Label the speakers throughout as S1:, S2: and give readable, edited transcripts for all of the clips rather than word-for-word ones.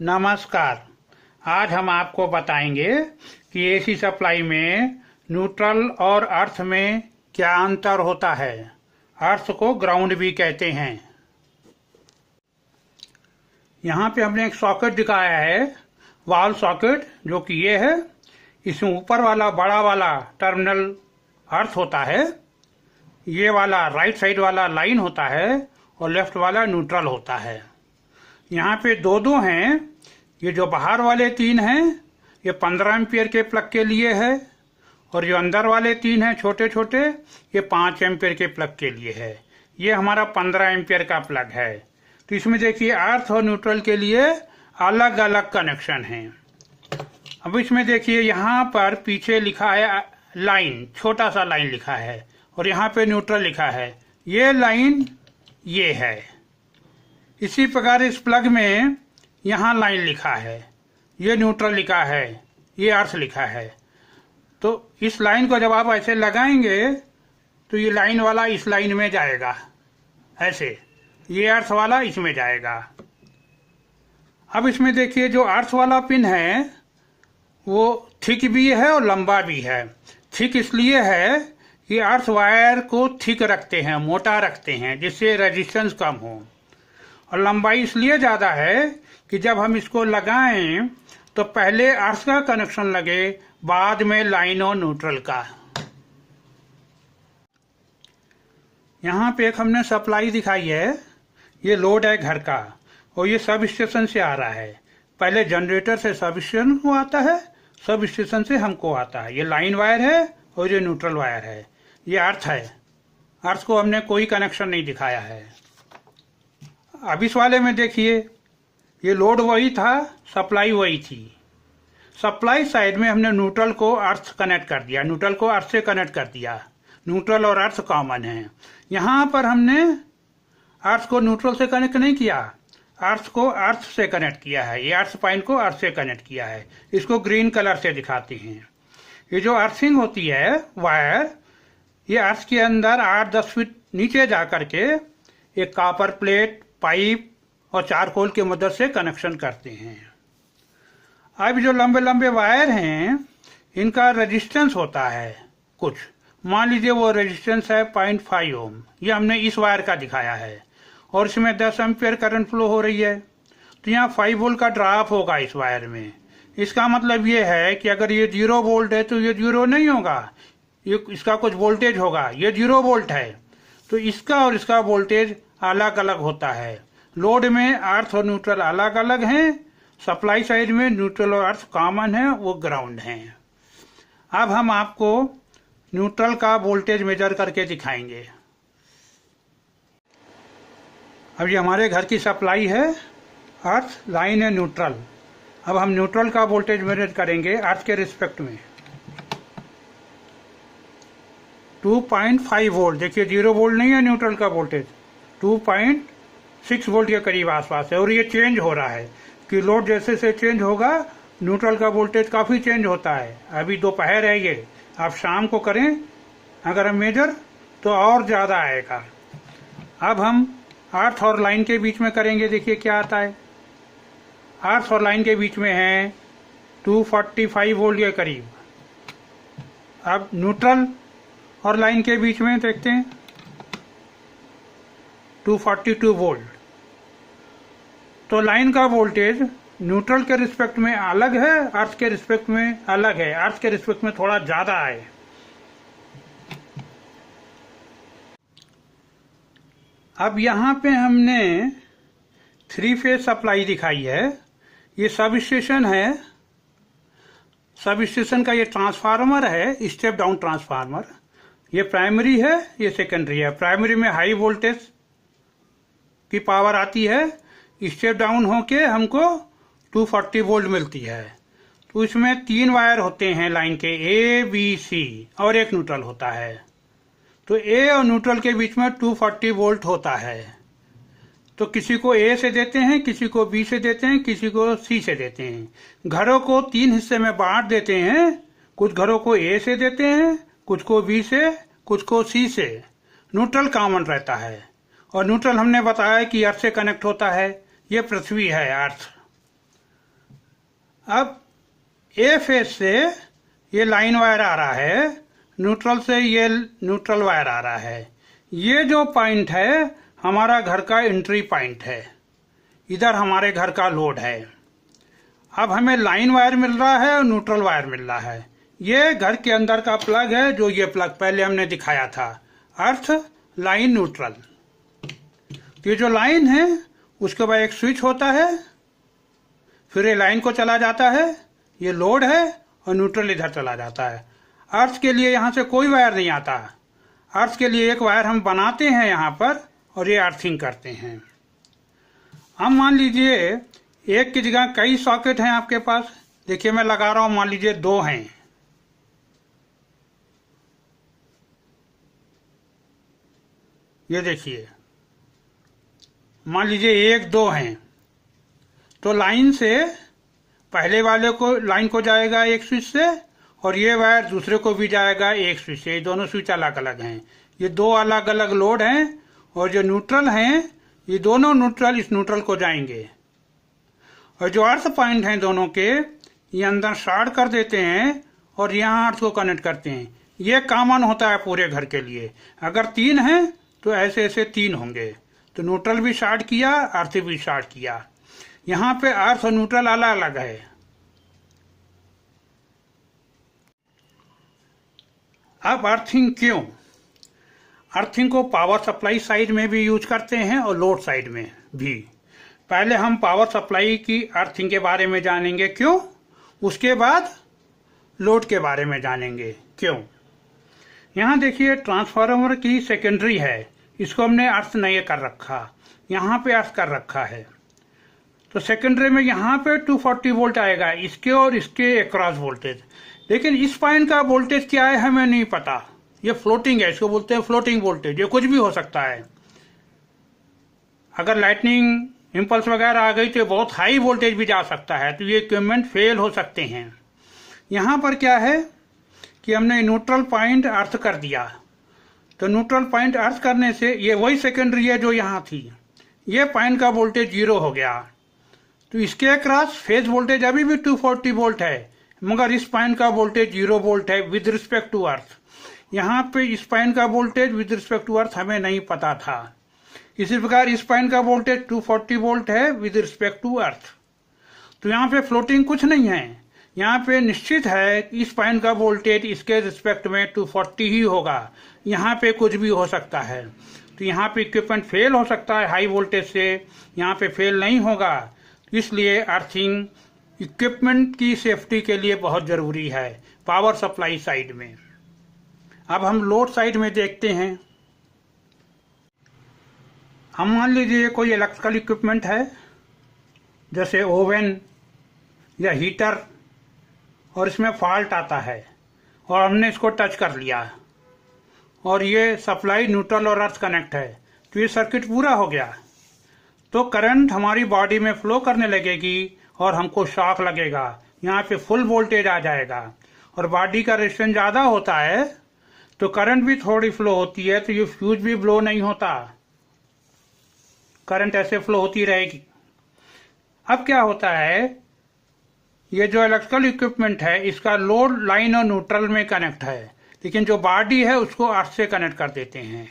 S1: नमस्कार। आज हम आपको बताएंगे कि एसी सप्लाई में न्यूट्रल और अर्थ में क्या अंतर होता है। अर्थ को ग्राउंड भी कहते हैं। यहाँ पे हमने एक सॉकेट दिखाया है, वॉल सॉकेट, जो कि ये है। इसमें ऊपर वाला बड़ा वाला टर्मिनल अर्थ होता है, ये वाला राइट साइड वाला लाइन होता है और लेफ्ट वाला न्यूट्रल होता है। यहाँ पे दो हैं। ये जो बाहर वाले 3 हैं ये 15 एम्पियर के प्लग के लिए है, और जो अंदर वाले 3 हैं छोटे छोटे, ये 5 एम्पियर के प्लग के लिए है। ये हमारा 15 एम्पियर का प्लग है। तो इसमें देखिए अर्थ और न्यूट्रल के लिए अलग अलग कनेक्शन हैं। अब इसमें देखिए यहाँ पर पीछे लिखा है लाइन, छोटा सा लाइन लिखा है, और यहाँ पे न्यूट्रल लिखा है। ये लाइन ये है। इसी प्रकार इस प्लग में यहाँ लाइन लिखा है, ये न्यूट्रल लिखा है, ये अर्थ लिखा है। तो इस लाइन को जब आप ऐसे लगाएंगे तो ये लाइन वाला इस लाइन में जाएगा, ऐसे ये अर्थ वाला इसमें जाएगा। अब इसमें देखिए जो अर्थ वाला पिन है वो थिक भी है और लंबा भी है। थिक इसलिए है कि अर्थ वायर को थिक रखते हैं, मोटा रखते हैं, जिससे रेजिस्टेंस कम हो। और लंबाई इसलिए ज़्यादा है कि जब हम इसको लगाएं तो पहले अर्थ का कनेक्शन लगे, बाद में लाइन और न्यूट्रल का। यहाँ पे एक हमने सप्लाई दिखाई है, ये लोड है घर का, और ये सब स्टेशन से आ रहा है। पहले जनरेटर से सब स्टेशन को आता है, सब स्टेशन से हमको आता है। ये लाइन वायर है और ये न्यूट्रल वायर है। ये अर्थ है। अर्थ को हमने कोई कनेक्शन नहीं दिखाया है। अब इस वाले में देखिए, ये लोड वही था, सप्लाई वही थी। सप्लाई साइड में हमने न्यूट्रल को अर्थ कनेक्ट कर दिया, न्यूट्रल को अर्थ से कनेक्ट कर दिया। न्यूट्रल और अर्थ कॉमन है। यहाँ पर हमने अर्थ को न्यूट्रल से कनेक्ट नहीं किया, अर्थ को अर्थ से कनेक्ट किया है। ये अर्थ पॉइंट को अर्थ से कनेक्ट किया है। इसको ग्रीन कलर से दिखाते हैं। ये जो अर्थिंग होती है वायर, ये अर्थ के अंदर 8-10 फीट नीचे जा करके एक कॉपर प्लेट, पाइप और चारकोल की मदद से कनेक्शन करते हैं। अब जो लंबे लंबे वायर हैं इनका रेजिस्टेंस होता है कुछ। मान लीजिए वो रेजिस्टेंस है 0.5 ओम। ये हमने इस वायर का दिखाया है, और इसमें 10 एम्पियर करंट फ्लो हो रही है। तो यहाँ 5 वोल्ट का ड्रॉप होगा इस वायर में। इसका मतलब ये है कि अगर ये 0 वोल्ट है तो ये 0 नहीं होगा, ये इसका कुछ वोल्टेज होगा। ये 0 वोल्ट है तो इसका और इसका वोल्टेज अलग अलग होता है। लोड में अर्थ और न्यूट्रल अलग अलग हैं। सप्लाई साइड में न्यूट्रल और अर्थ कॉमन है, वो ग्राउंड हैं। अब हम आपको न्यूट्रल का वोल्टेज मेजर करके दिखाएंगे। अब ये हमारे घर की सप्लाई है, अर्थ, लाइन है, न्यूट्रल। अब हम न्यूट्रल का वोल्टेज मेजर करेंगे अर्थ के रिस्पेक्ट में। 2.5 वोल्ट। देखिए 0 वोल्ट नहीं है न्यूट्रल का वोल्टेज, 2.6 वोल्ट के करीब आसपास है। और ये चेंज हो रहा है कि लोड जैसे से चेंज होगा न्यूट्रल का वोल्टेज काफ़ी चेंज होता है। अभी दोपहर है, ये आप शाम को करें अगर हम मेजर तो और ज़्यादा आएगा। अब हम अर्थ और लाइन के बीच में करेंगे। देखिए क्या आता है। अर्थ और लाइन के बीच में है 245 वोल्ट के करीब। अब न्यूट्रल और लाइन के बीच में देखते हैं 242 वोल्ट। तो लाइन का वोल्टेज न्यूट्रल के रिस्पेक्ट में अलग है, अर्थ के रिस्पेक्ट में अलग है। अर्थ के रिस्पेक्ट में थोड़ा ज्यादा है। अब यहाँ पे हमने 3 फेज सप्लाई दिखाई है। ये सब स्टेशन है। सब स्टेशन का ये ट्रांसफार्मर है, स्टेप डाउन ट्रांसफार्मर। ये प्राइमरी है, ये सेकेंडरी है। प्राइमरी में हाई वोल्टेज की पावर आती है, स्टेप डाउन होके हमको 240 वोल्ट मिलती है। तो इसमें 3 वायर होते हैं लाइन के, A, B, C, और एक न्यूट्रल होता है। तो A और न्यूट्रल के बीच में 240 वोल्ट होता है। तो किसी को A से देते हैं, किसी को B से देते हैं, किसी को C से देते हैं। घरों को 3 हिस्से में बांट देते हैं। कुछ घरों को A से देते हैं, कुछ को B से, कुछ को C से। न्यूट्रल कॉमन रहता है। और न्यूट्रल हमने बताया कि अर्थ से कनेक्ट होता है। ये पृथ्वी है, अर्थ। अब ए फेज से ये लाइन वायर आ रहा है, न्यूट्रल से ये न्यूट्रल वायर आ रहा है। ये जो पॉइंट है हमारा घर का एंट्री पॉइंट है, इधर हमारे घर का लोड है। अब हमें लाइन वायर मिल रहा है और न्यूट्रल वायर मिल रहा है। ये घर के अंदर का प्लग है, जो ये प्लग पहले हमने दिखाया था, अर्थ लाइन न्यूट्रल। तो ये जो लाइन है उसके बाद एक स्विच होता है, फिर ये लाइन को चला जाता है, ये लोड है और न्यूट्रल इधर चला जाता है। अर्थ के लिए यहाँ से कोई वायर नहीं आता, अर्थ के लिए एक वायर हम बनाते हैं यहाँ पर और ये अर्थिंग करते हैं। अब मान लीजिए एक की जगह कई सॉकेट हैं आपके पास, देखिए मैं लगा रहा हूं, मान लीजिए 2 हैं, ये देखिए मान लीजिए 1 2 हैं, तो लाइन से पहले वाले को लाइन को जाएगा एक स्विच से और ये वायर दूसरे को भी जाएगा एक स्विच से। ये दोनों स्विच अलग अलग हैं, ये 2 अलग अलग लोड हैं और जो न्यूट्रल हैं ये दोनों न्यूट्रल इस न्यूट्रल को जाएंगे और जो अर्थ पॉइंट हैं दोनों के ये अंदर शॉर्ट कर देते हैं और यहाँ अर्थ को कनेक्ट करते हैं। ये कॉमन होता है पूरे घर के लिए। अगर 3 हैं तो ऐसे ऐसे 3 होंगे, तो न्यूट्रल भी शॉर्ट किया, अर्थ भी शॉर्ट किया। यहाँ पे अर्थ और न्यूट्रल अलग अलग है। अब अर्थिंग क्यों? अर्थिंग को पावर सप्लाई साइड में भी यूज करते हैं और लोड साइड में भी। पहले हम पावर सप्लाई की अर्थिंग के बारे में जानेंगे क्यों, उसके बाद लोड के बारे में जानेंगे क्यों। यहाँ देखिए ट्रांसफार्मर की सेकेंडरी है, इसको हमने अर्थ नहीं कर रखा, यहाँ पे अर्थ कर रखा है। तो सेकेंडरी में यहाँ पे 240 वोल्ट आएगा, इसके और इसके अक्रॉस वोल्टेज। लेकिन इस पॉइंट का वोल्टेज क्या है हमें नहीं पता, ये फ्लोटिंग है, इसको बोलते हैं फ्लोटिंग वोल्टेज। ये कुछ भी हो सकता है, अगर लाइटनिंग इम्पल्स वगैरह आ गई तो बहुत हाई वोल्टेज भी जा सकता है, तो ये इक्विपमेंट फेल हो सकते हैं। यहाँ पर क्या है कि हमने न्यूट्रल पॉइंट अर्थ कर दिया, तो न्यूट्रल पॉइंट अर्थ करने से ये वही सेकेंडरी है जो यहाँ थी, ये पॉइंट का वोल्टेज 0 हो गया। तो इसके अक्रॉस फेज वोल्टेज अभी भी 240 वोल्ट है, मगर इस पॉइंट का वोल्टेज 0 वोल्ट है विद रिस्पेक्ट टू अर्थ। यहाँ पे इस पॉइंट का voltage with respect to earth हमें नहीं पता था। इसी प्रकार इस पॉइंट का वोल्टेज 240 वोल्ट है विद रिस्पेक्ट टू अर्थ। तो यहाँ पे फ्लोटिंग कुछ नहीं है, यहाँ पे निश्चित है कि इस पॉइंट का वोल्टेज इसके रिस्पेक्ट में 240 ही होगा, यहाँ पे कुछ भी हो सकता है। तो यहाँ पे इक्विपमेंट फेल हो सकता है हाई वोल्टेज से, यहाँ पे फेल नहीं होगा। इसलिए अर्थिंग इक्विपमेंट की सेफ्टी के लिए बहुत जरूरी है पावर सप्लाई साइड में। अब हम लोड साइड में देखते हैं। हम मान लीजिए कोई इलेक्ट्रिकल इक्विपमेंट है, जैसे ओवन या हीटर, और इसमें फॉल्ट आता है और हमने इसको टच कर लिया और ये सप्लाई न्यूट्रल और अर्थ कनेक्ट है, तो ये सर्किट पूरा हो गया। तो करंट हमारी बॉडी में फ्लो करने लगेगी और हमको शॉक लगेगा, यहाँ पे फुल वोल्टेज आ जाएगा। और बॉडी का रेजिस्टेंस ज़्यादा होता है तो करंट भी थोड़ी फ्लो होती है, तो ये फ्यूज भी ब्लो नहीं होता, करंट ऐसे फ्लो होती रहेगी। अब क्या होता है, ये जो इलेक्ट्रिकल इक्विपमेंट है इसका लोड लाइन और न्यूट्रल में कनेक्ट है, लेकिन जो बॉडी है उसको अर्थ से कनेक्ट कर देते हैं।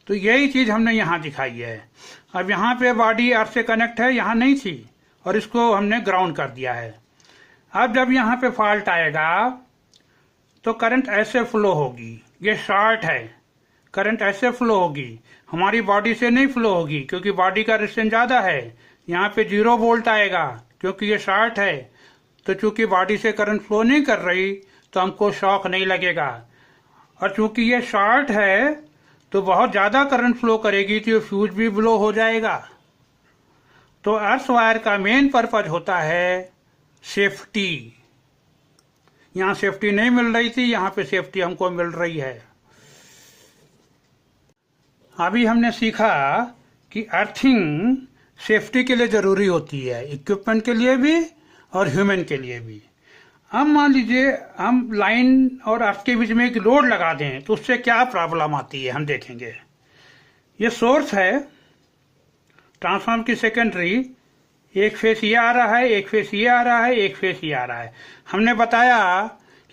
S1: तो यही चीज हमने यहाँ दिखाई है। अब यहाँ पे बॉडी अर्थ से कनेक्ट है, यहाँ नहीं थी, और इसको हमने ग्राउंड कर दिया है। अब जब यहाँ पे फॉल्ट आएगा तो करंट ऐसे फ्लो होगी, ये शॉर्ट है, करंट ऐसे फ्लो होगी, हमारी बॉडी से नहीं फ्लो होगी क्योंकि बॉडी का रेजिस्टेंस ज़्यादा है। यहाँ पे 0 वोल्ट आएगा क्योंकि ये शॉर्ट है, तो चूंकि बॉडी से करंट फ्लो नहीं कर रही तो हमको शॉक नहीं लगेगा। और चूंकि ये शॉर्ट है तो बहुत ज़्यादा करंट फ्लो करेगी तो ये फ्यूज भी ब्लो हो जाएगा। तो अर्थ वायर का मेन पर्पज होता है सेफ्टी। यहाँ सेफ्टी नहीं मिल रही थी, यहाँ पे सेफ्टी हमको मिल रही है। अभी हमने सीखा कि अर्थिंग सेफ्टी के लिए जरूरी होती है, इक्विपमेंट के लिए भी और ह्यूमन के लिए भी। अब मान लीजिए हम लाइन और अर्थ के बीच में एक लोड लगा दें तो उससे क्या प्रॉब्लम आती है हम देखेंगे। ये सोर्स है ट्रांसफार्मर की सेकेंडरी, एक फेस ये आ रहा है, एक फेस ये आ रहा है, एक फेस ये आ रहा है। हमने बताया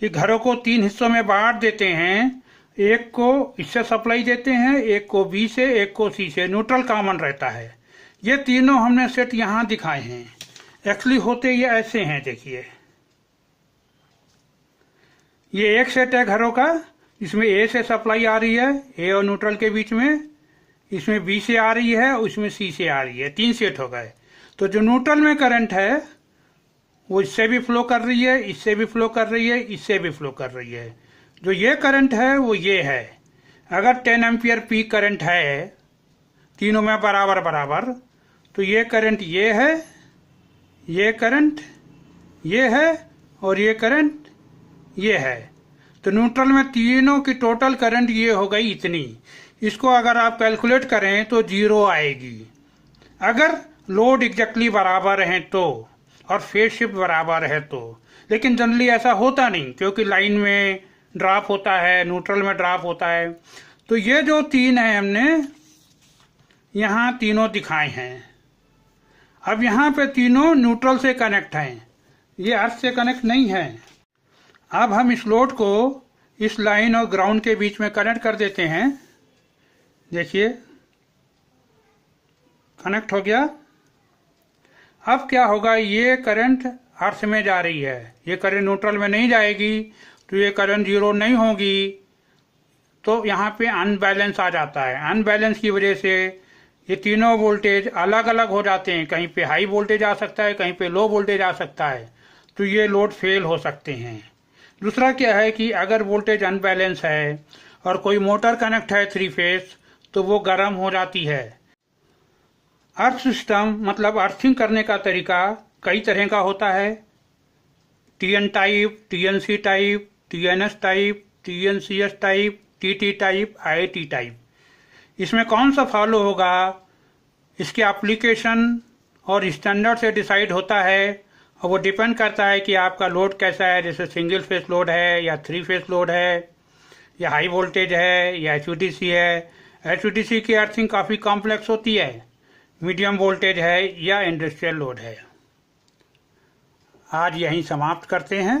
S1: कि घरों को 3 हिस्सों में बांट देते हैं, एक को इससे सप्लाई देते हैं, एक को बी से, एक को सी से, न्यूट्रल कॉमन रहता है। ये तीनों हमने सेट यहाँ दिखाए हैं। एक्चुअली होते ये ऐसे हैं, देखिए ये एक सेट है घरों का, इसमें ए से सप्लाई आ रही है, ए और न्यूट्रल के बीच में, इसमें बी से आ रही है, उसमें सी से आ रही है, 3 सेट हो गए। तो जो न्यूट्रल में करंट है वो इससे भी फ्लो कर रही है, इससे भी फ्लो कर रही है, इससे भी फ्लो कर रही है। जो ये करंट है वो ये है। अगर 10 एम्पियर पीक करंट है तीनों में बराबर बराबर, तो ये करंट ये है, ये करंट ये है, और ये करंट ये है। तो न्यूट्रल में तीनों की टोटल करंट ये हो गई इतनी। इसको अगर आप कैलकुलेट करें तो 0 आएगी अगर लोड एग्जैक्टली बराबर हैं तो, और फेज शिफ्ट बराबर है तो। लेकिन जनरली ऐसा होता नहीं, क्योंकि लाइन में ड्रॉप होता है, न्यूट्रल में ड्रॉप होता है। तो ये जो 3 है हमने यहाँ तीनों दिखाए हैं। अब यहाँ पे तीनों न्यूट्रल से कनेक्ट हैं, ये अर्थ से कनेक्ट नहीं है। अब हम इस लोड को इस लाइन और ग्राउंड के बीच में कनेक्ट कर देते हैं। देखिए कनेक्ट हो गया। अब क्या होगा, ये करंट अर्थ में जा रही है, ये करंट न्यूट्रल में नहीं जाएगी, तो ये करंट 0 नहीं होगी। तो यहाँ पे अनबैलेंस आ जाता है। अनबैलेंस की वजह से ये तीनों वोल्टेज अलग अलग हो जाते हैं। कहीं पे हाई वोल्टेज आ सकता है, कहीं पे लो वोल्टेज आ सकता है, तो ये लोड फेल हो सकते हैं। दूसरा क्या है कि अगर वोल्टेज अनबैलेंस है और कोई मोटर कनेक्ट है 3 फेज, तो वो गर्म हो जाती है। अर्थ सिस्टम मतलब अर्थिंग करने का तरीका कई तरह का होता है। TN type, TNC type, TNS type, TNCS type, TT type, IIT type. इसमें कौन सा फॉलो होगा इसके एप्लीकेशन और स्टैंडर्ड से डिसाइड होता है, और वो डिपेंड करता है कि आपका लोड कैसा है। जैसे सिंगल फेस लोड है या 3 फेस लोड है, या हाई वोल्टेज है या HVDC है। HVDC की अर्थिंग काफ़ी कॉम्प्लेक्स होती है, मीडियम वोल्टेज है या इंडस्ट्रियल लोड है। आज यहीं समाप्त करते हैं।